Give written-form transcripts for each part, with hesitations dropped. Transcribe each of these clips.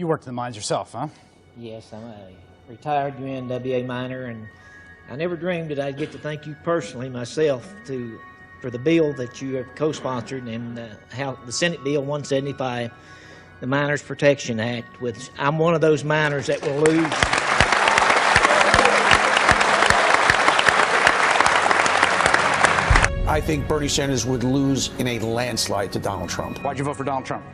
You worked in the mines yourself, huh? Yes, I'm a retired UNWA miner, and I never dreamed that I'd get to thank you personally myself for the bill that you have co-sponsored and the Senate Bill 175, the Miners Protection Act, which I'm one of those miners that will lose. I think Bernie Sanders would lose in a landslide to Donald Trump. Why'd you vote for Donald Trump?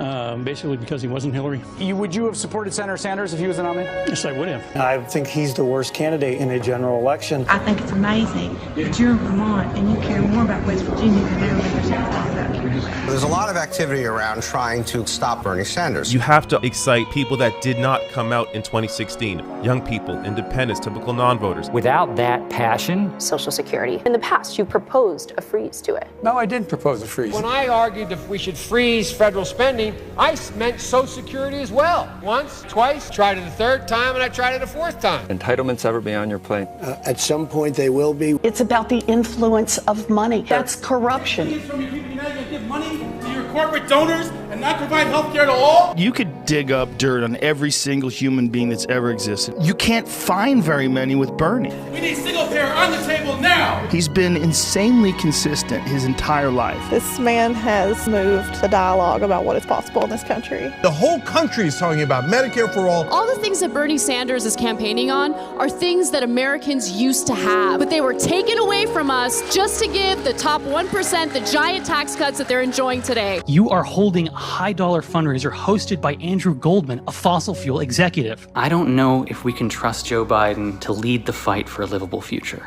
Basically because he wasn't Hillary. Would you have supported Senator Sanders if he was the nominee? Yes, I would have. I think he's the worst candidate in a general election. I think it's amazing that you're in Vermont and you care more about West Virginia than they really understand about here. There's a lot of activity around trying to stop Bernie Sanders. You have to excite people that did not come out in 2016. Young people, independents, typical non-voters. Without that passion, Social Security. In the past, you proposed a freeze to it. No, I didn't propose a freeze. When I argued that we should freeze federal spending, I meant Social Security as well. Once, twice, tried it a third time, and I tried it a fourth time. Entitlements ever be on your plate? At some point they will be. It's about the influence of money. That's corruption. From your people United, give money to your corporate donors and not provide health care to all? You could dig up dirt on every single human being that's ever existed. You can't find very many with Bernie. We need single payer on the table now. He's been insanely consistent his entire life. This man has moved the dialogue about what is possible in this country. The whole country is talking about Medicare for all. All the things that Bernie Sanders is campaigning on are things that Americans used to have, but they were taken away from us just to give the top 1% the giant tax cuts that they're enjoying today. You are holding a high-dollar fundraiser hosted by Andrew Goldman, a fossil fuel executive. I don't know if we can trust Joe Biden to lead the fight for a livable future.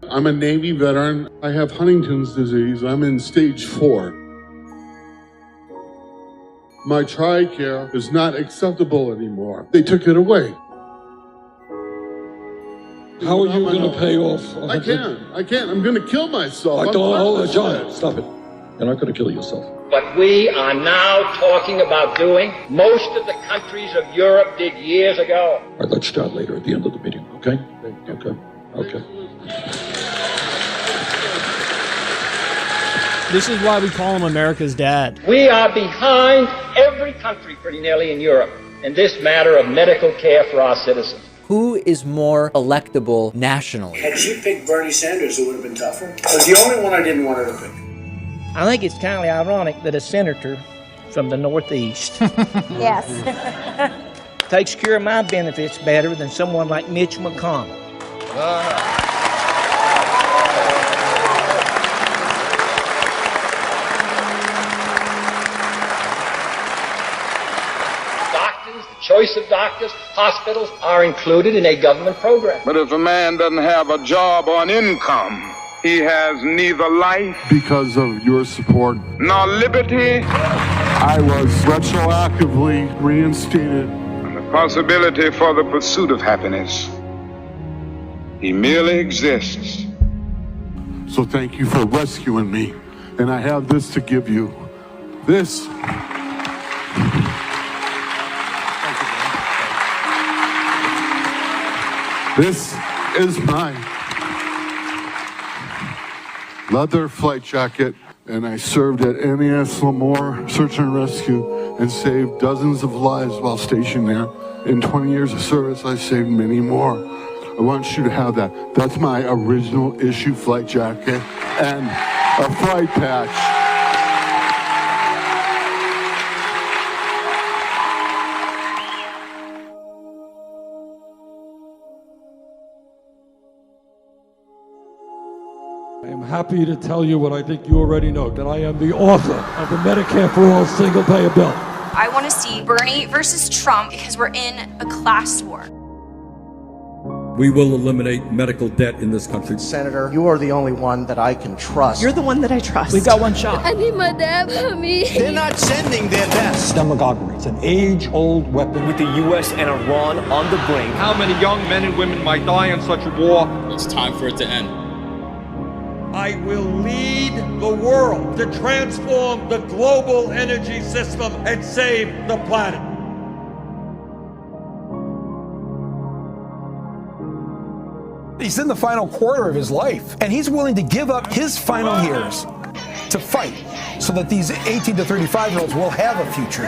I'm a Navy veteran. I have Huntington's disease. I'm in stage 4. My TRICARE is not acceptable anymore. They took it away. How are you going to pay off? I can't. I'm going to kill myself. John, stop it. You're not going to kill yourself. What we are now talking about doing, most of the countries of Europe did years ago. All right, let's start later at the end of the meeting, okay? Okay. This is why we call him America's dad. We are behind every country pretty nearly in Europe in this matter of medical care for our citizens. Who is more electable nationally? Had you picked Bernie Sanders, it would have been tougher. Because the only one I didn't want her to pick. I think it's kind of ironic that a senator from the Northeast Yes. takes care of my benefits better than someone like Mitch McConnell. Choice of doctors, hospitals are included in a government program. But if a man doesn't have a job or an income, he has neither life Because of your support, nor liberty, I was retroactively reinstated. the possibility for the pursuit of happiness. He merely exists. So thank you for rescuing me. And I have this to give you. This. This is my leather flight jacket, and I served at Ilhan+Omar Search and Rescue and saved dozens of lives while stationed there. In 20 years of service, I saved many more. I want you to have that. That's my original issue flight jacket and a flight patch. I am happy to tell you what I think you already know, that I am the author of the Medicare for All single-payer bill. I want to see Bernie versus Trump because we're in a class war. We will eliminate medical debt in this country. Senator, you are the only one that I can trust. You're the one that I trust. We've got one shot. I need my dad for me. They're not sending their best. Demagoguery. It's an age-old weapon. With the U.S. and Iran on the brink. How many young men and women might die in such a war? It's time for it to end. I will lead the world to transform the global energy system and save the planet. He's in the final quarter of his life, and he's willing to give up his final years. to fight so that these 18 to 35-year-olds will have a future.